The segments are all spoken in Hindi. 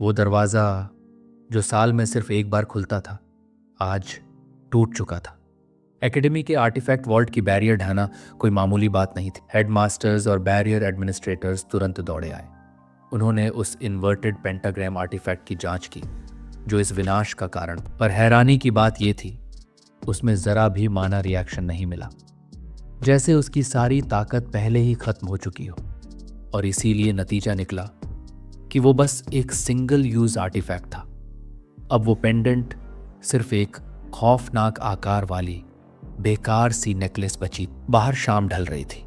वो दरवाज़ा जो साल में सिर्फ एक बार खुलता था, आज टूट चुका था। एकेडमी के आर्टिफैक्ट वॉल्ट की बैरियर ढाना कोई मामूली बात नहीं थी। हेडमास्टर्स और बैरियर एडमिनिस्ट्रेटर्स तुरंत दौड़े आए। उन्होंने उस इन्वर्टेड पेंटाग्राम आर्टिफैक्ट की जांच की जो इस विनाश का कारण। पर हैरानी की बात यह थी, उसमें जरा भी माना रिएक्शन नहीं मिला, जैसे उसकी सारी ताकत पहले ही खत्म हो चुकी हो। और इसीलिए नतीजा निकला कि वो बस एक सिंगल यूज आर्टिफैक्ट था। अब वो पेंडेंट सिर्फ एक खौफनाक आकार वाली बेकार सी नेकलेस बची। बाहर शाम ढल रही थी।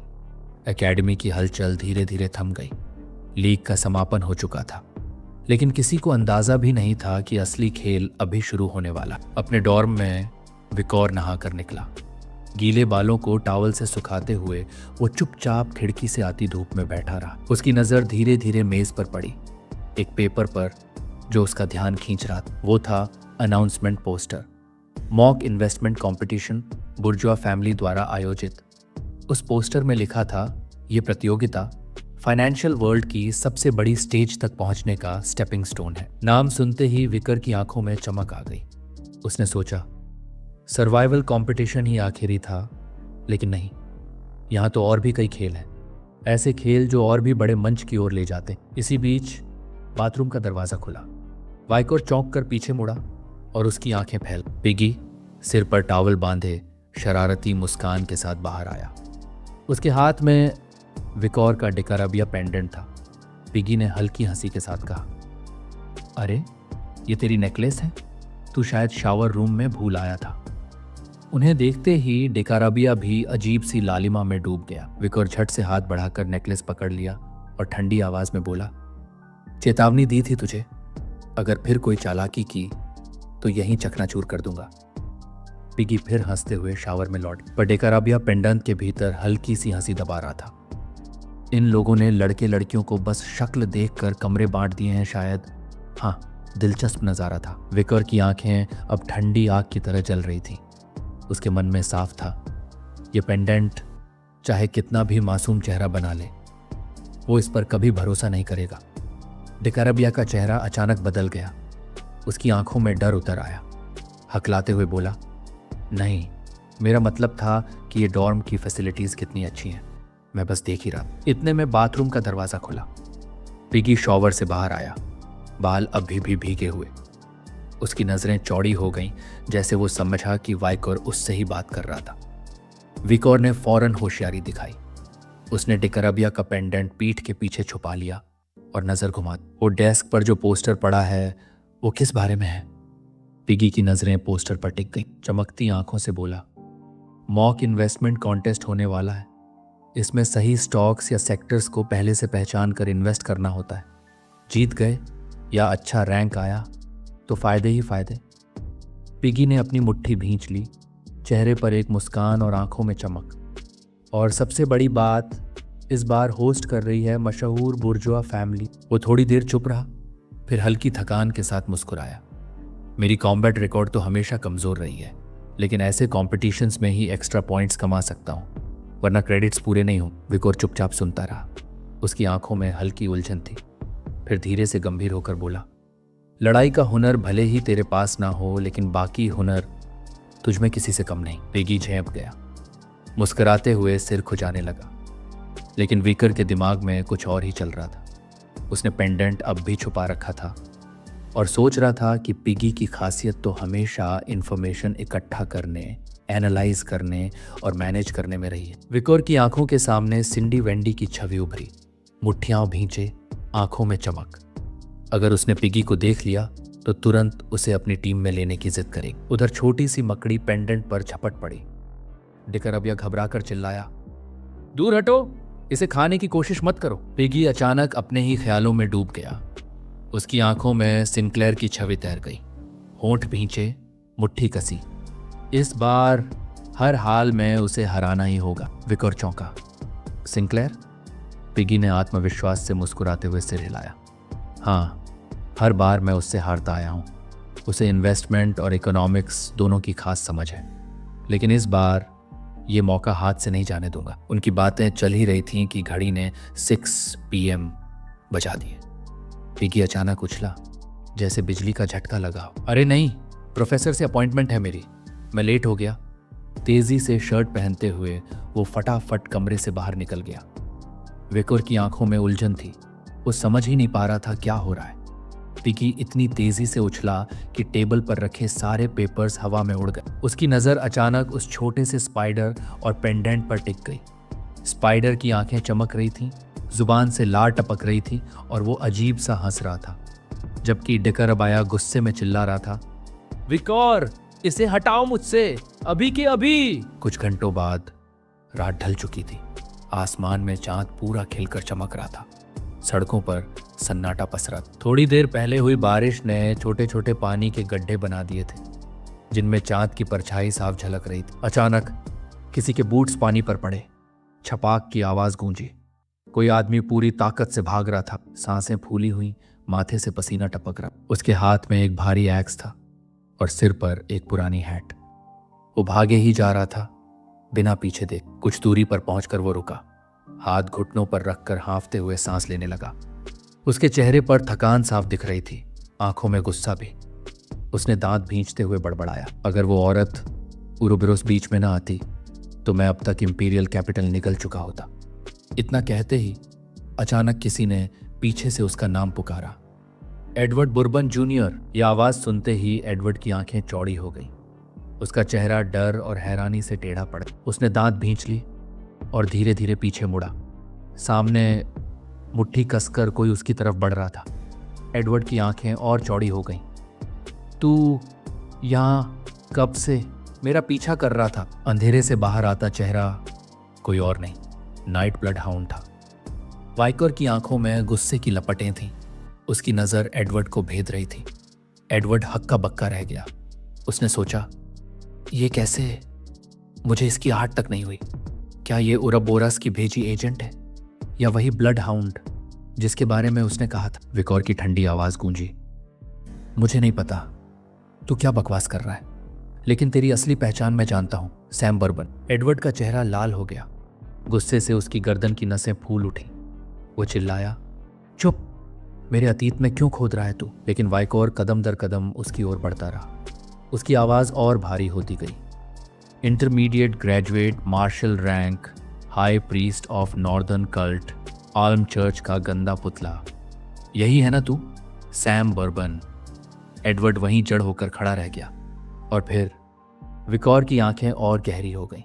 एकेडमी की हलचल धीरे धीरे थम गई। लीग का समापन हो चुका था, लेकिन किसी को अंदाजा भी नहीं था कि असली खेल अभी शुरू होने वाला। अपने डॉर्म में विकोर नहाकर निकला। गीले बालों को टॉवल से सुखाते हुए वो चुपचाप खिड़की से आती धूप में बैठा रहा। उसकी नजर धीरे धीरे मेज पर पड़ी, एक पेपर पर जो उसका ध्यान खींच रहा था। वो था announcement poster, mock investment competition, bourgeois family द्वारा आयोजित। उस पोस्टर में लिखा था, ये प्रतियोगिता फाइनेंशियल वर्ल्ड की सबसे बड़ी स्टेज तक पहुंचने का स्टेपिंग स्टोन है। नाम सुनते ही विकर की आंखों में चमक आ गई। उसने सोचा, सर्वाइवल कंपटीशन ही आखिरी था, लेकिन नहीं, यहाँ तो और भी कई खेल हैं, ऐसे खेल जो और भी बड़े मंच की ओर ले जाते। इसी बीच बाथरूम का दरवाजा खुला। वाइकोर चौंक कर पीछे मुड़ा और उसकी आंखें फैल। पिगी सिर पर टॉवल बांधे शरारती मुस्कान के साथ बाहर आया। उसके हाथ में विकोर का डिकाराबिया पेंडेंट था। पिगी ने हल्की हंसी के साथ कहा, अरे ये तेरी नेकलेस है? तू शायद शावर रूम में भूल आया था। उन्हें देखते ही डिकाराबिया भी अजीब सी लालिमा में डूब गया। विकोर झट से हाथ बढ़ाकर नेकलेस पकड़ लिया और ठंडी आवाज में बोला, चेतावनी दी थी तुझे, अगर फिर कोई चालाकी की तो यहीं चकनाचूर कर दूंगा। पिगी फिर हंसते हुए शावर में लौट, पर डिकाराबिया पेंडेंट के भीतर हल्की सी हंसी दबा रहा था। इन लोगों ने लड़के लड़कियों को बस शक्ल देखकर कमरे बांट दिए हैं शायद। हाँ, दिलचस्प नजारा था। विकर की आंखें अब ठंडी आग की तरह जल रही थी। उसके मन में साफ था, ये पेंडेंट चाहे कितना भी मासूम चेहरा बना ले, वो इस पर कभी भरोसा नहीं करेगा। डिकाराबिया का चेहरा अचानक बदल गया। उसकी आंखों में डर उतर आया। हकलाते हुए बोला, नहीं, मेरा मतलब था कि ये डॉर्म की फैसिलिटीज कितनी अच्छी हैं, मैं बस देख ही रहा। इतने में बाथरूम का दरवाजा खुला। पिगी शॉवर से बाहर आया, बाल अभी भी भीगे हुए। उसकी नजरें चौड़ी हो गईं, जैसे वो समझा कि वाइकोर उससे ही बात कर रहा था। विकोर ने फौरन होशियारी दिखाई। उसने डिकाराबिया का पेंडेंट पीठ के पीछे छुपा लिया और नजर घुमा। वो डेस्क पर जो पोस्टर पड़ा है, वो किस बारे में है? पिगी की नजरें पोस्टर पर टिक गईं। चमकती आंखों से बोला, मॉक इन्वेस्टमेंट कॉन्टेस्ट होने वाला है। इसमें सही स्टॉक्स या सेक्टर्स को पहले से पहचान कर इन्वेस्ट करना होता है। जीत गए या अच्छा रैंक आया तो फायदे ही फायदे। पिगी ने अपनी मुट्ठी भींच ली, चेहरे पर एक मुस्कान और आंखों में चमक। और सबसे बड़ी बात, इस बार होस्ट कर रही है मशहूर बुर्जुआ फैमिली। वो थोड़ी देर चुप रहा, फिर हल्की थकान के साथ मुस्कुराया। मेरी कॉम्बैट रिकॉर्ड तो हमेशा कमजोर रही है, लेकिन ऐसे कॉम्पिटिशन्स में ही एक्स्ट्रा पॉइंट्स कमा सकता हूँ, वरना क्रेडिट्स पूरे नहीं हो। विकोर चुपचाप सुनता रहा। उसकी आंखों में हल्की उलझन थी। फिर धीरे से गंभीर होकर बोला, लड़ाई का हुनर भले ही तेरे पास ना हो, लेकिन बाकी हुनर तुझमें किसी से कम नहीं। पिगी झेंप गया, मुस्कुराते हुए सिर खुजाने लगा, लेकिन विकर के दिमाग में कुछ और ही चल रहा था। उसने पेंडेंट अब भी छुपा रखा था और सोच रहा था कि पिगी की खासियत तो हमेशा इंफॉर्मेशन इकट्ठा करने, एनालाइज करने और मैनेज करने में रही है। विकोर की आंखों के सामने सिंडी वेंडी की छवि उभरी, मुट्ठियां भींचे, आंखों में चमक। अगर उसने पिगी को देख लिया तो तुरंत उसे अपनी टीम में लेने की जिद करेगी। उधर छोटी सी मकड़ी पेंडेंट पर झपट पड़ी। डिकाराबिया घबराकर चिल्लाया, दूर हटो, इसे खाने की कोशिश मत करो। पिगी अचानक अपने ही ख्यालों में डूब गया। उसकी आंखों में सिंक्लेयर की छवि तैर गई, होंठ भींचे, मुट्ठी कसी। इस बार हर हाल में उसे हराना ही होगा। विकोर चौंका। सिंक्लेयर? पिगी ने आत्मविश्वास से मुस्कुराते हुए सिर हिलाया। हाँ, हर बार मैं उससे हारता आया हूँ। उसे इन्वेस्टमेंट और इकोनॉमिक्स दोनों की खास समझ है, लेकिन इस बार ये मौका हाथ से नहीं जाने दूंगा। उनकी बातें चल ही रही थीं कि घड़ी ने 6 PM बजा दिए। पिगी अचानक उछला। जैसे बिजली का झटका लगा हो। अरे नहीं, प्रोफेसर से अपॉइंटमेंट है मेरी, मैं लेट हो गया। तेजी से शर्ट पहनते हुए वो फटाफट कमरे से बाहर निकल गया। विकोर की आंखों में उलझन थी, वो समझ ही नहीं पा रहा था क्या हो रहा है। विकी इतनी तेजी से उछला कि टेबल पर रखे सारे पेपर्स हवा में उड़ गए। उसकी नजर अचानक उस छोटे से स्पाइडर और पेंडेंट पर टिक गई। स्पाइडर की आंखें चमक रही थीं, जुबान से लार टपक रही थी और वो अजीब सा हंस रहा था, जबकि डिकरबाया गुस्से में चिल्ला रहा था, विकोर, इसे हटाओ मुझसे, अभी के अभी। कुछ घंटों बाद रात ढल चुकी थी। आसमान में चांद पूरा खिलकर चमक रहा था। सड़कों पर सन्नाटा पसरा। थोड़ी देर पहले हुई बारिश ने छोटे छोटे पानी के गड्ढे बना दिए थे, जिनमें चांद की परछाई साफ झलक रही थी। अचानक किसी के बूट्स पानी पर पड़े। छपाक की आवाज गूंजी। कोई आदमी पूरी ताकत से भाग रहा था, सांसें फूली हुई, माथे से पसीना टपक रहा। उसके हाथ में एक भारी एक्स था और सिर पर एक पुरानी हैट। वो भागे ही जा रहा था, बिना पीछे देख। कुछ दूरी पर पहुंचकर वो रुका, हाथ घुटनों पर रखकर हाँफते हुए सांस लेने लगा। उसके चेहरे पर थकान साफ दिख रही थी, आंखों में गुस्सा भी। उसने दांत भींचते हुए बड़बड़ाया, अगर वो औरत उरोबिरोस बीच में ना आती तो मैं अब तक इंपीरियल कैपिटल निकल चुका होता। इतना कहते ही अचानक किसी ने पीछे से उसका नाम पुकारा, एडवर्ड बुर्बन जूनियर। यह आवाज सुनते ही एडवर्ड की आंखें चौड़ी हो गईं। उसका चेहरा डर और हैरानी से टेढ़ा पड़ा। उसने दांत भींच ली और धीरे धीरे पीछे मुड़ा। सामने मुट्ठी कसकर कोई उसकी तरफ बढ़ रहा था। एडवर्ड की आंखें और चौड़ी हो गईं। तू यहाँ कब से? मेरा पीछा कर रहा था। अंधेरे से बाहर आता चेहरा कोई और नहीं, नाइट ब्लड हाउंड था। वाइकर की आंखों में गुस्से की लपटें थीं। उसकी नजर एडवर्ड को भेद रही थी। एडवर्ड हक्का बक्का रह गया। उसने सोचा, ये कैसे? मुझे इसकी आहट तक नहीं हुई। क्या ये उरोबोरस की भेजी एजेंट है या वही ब्लड हाउंड जिसके बारे में उसने कहा था? विकोर की ठंडी आवाज गूंजी, मुझे नहीं पता तू क्या बकवास कर रहा है, लेकिन तेरी असली पहचान मैं जानता हूं, सैम बर्बन। एडवर्ड का चेहरा लाल हो गया। गुस्से से उसकी गर्दन की नसें फूल उठी। वो चिल्लाया, चुप, मेरे अतीत में क्यों खोद रहा है तू? लेकिन वाइकोर कदम दर कदम उसकी ओर बढ़ता रहा। उसकी आवाज और भारी होती गई। Intermediate graduate, marshal rank, high priest of northern cult, आल्म चर्च का गंदा पुतला, यही है ना तू, सैम बर्बन? एडवर्ड वहीं जड़ होकर खड़ा रह गया। और फिर विकोर की आंखें और गहरी हो गईं।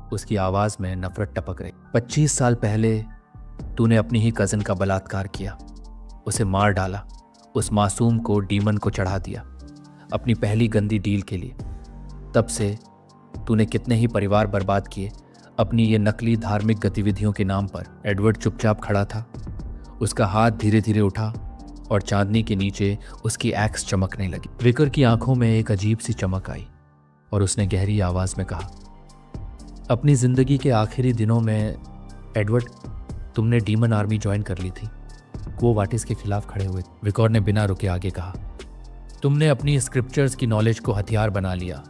उसकी आवाज में नफरत टपक रही। 25 साल पहले तूने अपनी ही कजन का बलात्कार किया, उसे मार डाला, उस मासूम को डीमन को चढ़ा दिया अपनी पहली गंदी डील के लिए। तब से तूने कितने ही परिवार बर्बाद किए अपनी ये नकली धार्मिक गतिविधियों के नाम पर। एडवर्ड चुपचाप खड़ा था। उसका हाथ धीरे धीरे उठा और चांदनी के नीचे उसकी एक्स चमकने लगी। विकर की आंखों में एक अजीब सी चमक आई और उसने गहरी आवाज में कहा, अपनी जिंदगी के आखिरी दिनों में एडवर्ड, तुमने डीमन आर्मी ज्वाइन कर ली थी। वो वाटिस के खिलाफ खड़े हुए। विकोर ने बिना रुके आगे कहा, तुमने अपनी स्क्रिप्चर्स की नॉलेज को हथियार बना लिया,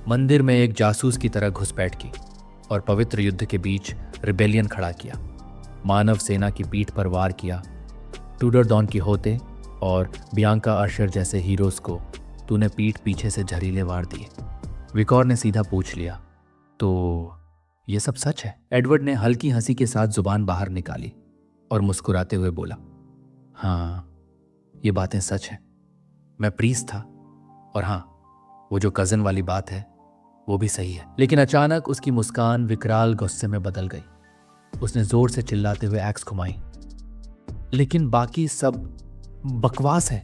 मंदिर में एक जासूस की तरह घुसपैठ की और पवित्र युद्ध के बीच रिबेलियन खड़ा किया, मानव सेना की पीठ पर वार किया। टूडर डॉन की होते और बियांका अर्शर जैसे हीरोज को तूने पीठ पीछे से झरीले वार दिए। विकोर ने सीधा पूछ लिया, तो ये सब सच है? एडवर्ड ने हल्की हंसी के साथ जुबान बाहर निकाली और मुस्कुराते हुए बोला, हाँ, ये बातें सच हैं। मैं प्रीस्ट था, और हाँ, वो जो कजन वाली बात है वो भी सही है। लेकिन अचानक उसकी मुस्कान विकराल गुस्से में बदल गई। उसने जोर से चिल्लाते हुए एक्स घुमाई, लेकिन बाकी सब बकवास है।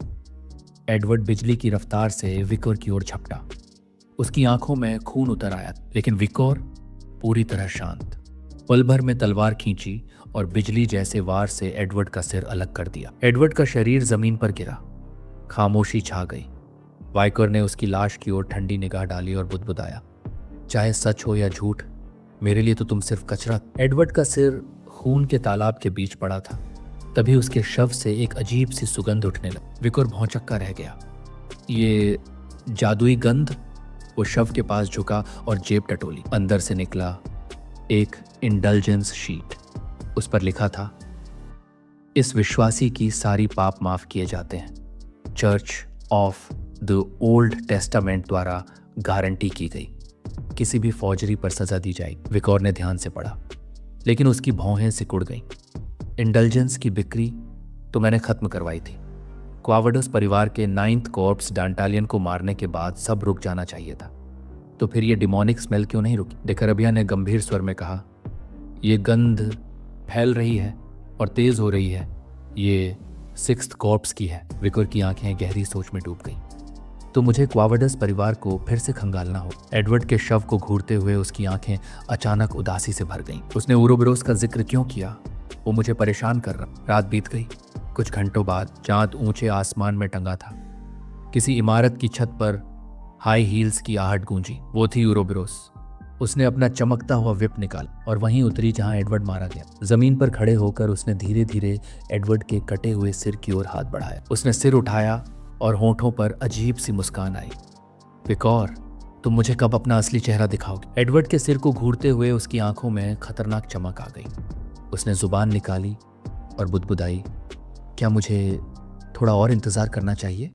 एडवर्ड बिजली की रफ्तार से विकोर की ओर झपटा। उसकी आंखों में खून उतर आया, लेकिन विकोर पूरी तरह शांत। पल भर में तलवार खींची और बिजली जैसे वार से एडवर्ड का सिर अलग कर दिया। एडवर्ड का शरीर जमीन पर गिरा। खामोशी छा गई। वाइकर ने उसकी लाश की ओर ठंडी निगाह डाली और बुदबुदाया, चाहे सच हो या झूठ, मेरे लिए तो तुम सिर्फ कचरा। एडवर्ड का सिर खून के तालाब के बीच पड़ा था। तभी उसके शव से एक अजीब सी सुगंध उठने लगी। विकोर भौंचक्का रह गया। ये जादुई गंध। वो शव के पास झुका और जेब टटोली। अंदर से निकला एक इंडल्जेंस शीट। उस पर लिखा था, इस विश्वासी की सारी पाप माफ किए जाते हैं, church of the old testament द्वारा गारंटी की गई। किसी भी फौजरी पर सजा दी जाएगी। विकोर ने ध्यान से पढ़ा, लेकिन उसकी भौहें सिकुड़ गईं। इंडल्जेंस की बिक्री तो मैंने खत्म करवाई थी। क्वावडस परिवार के 9th कॉर्प्स डांटालियन को मारने के बाद सब रुक जाना चाहिए था। तो फिर ये डिमोनिक स्मेल क्यों नहीं रुकी? डेकरबिया ने गंभीर स्वर में कहा, ये गंध फैल रही है और तेज हो रही है। ये 6th कॉर्प्स की है। विकोर की आंखें गहरी सोच में डूब गईं। तो मुझे क्वावडस परिवार को फिर से खंगालना हो। एडवर्ड के शव को घूरते हुए उसकी आंखें अचानक उदासी से भर गईं। उसने उरोबरोस का जिक्र क्यों किया? वो मुझे परेशान कर रहा। रात बीत गई। कुछ घंटों बाद चांद ऊंचे आसमान में टंगा था। किसी इमारत की छत पर हाई हील्स की आहट गूंजी। वो थी उरोबरोस। उसने अपना चमकता हुआ विप निकाला और वहीं उतरी जहां एडवर्ड मारा गया। जमीन पर खड़े होकर उसने धीरे धीरे एडवर्ड के कटे हुए सिर की ओर हाथ बढ़ाया। उसने सिर उठाया और होठों पर अजीब सी मुस्कान आई। विकोर, तुम मुझे कब अपना असली चेहरा दिखाओगे? एडवर्ड के सिर को घूरते हुए उसकी आंखों में खतरनाक चमक आ गई। उसने जुबान निकाली और बुदबुदाई, क्या मुझे थोड़ा और इंतजार करना चाहिए?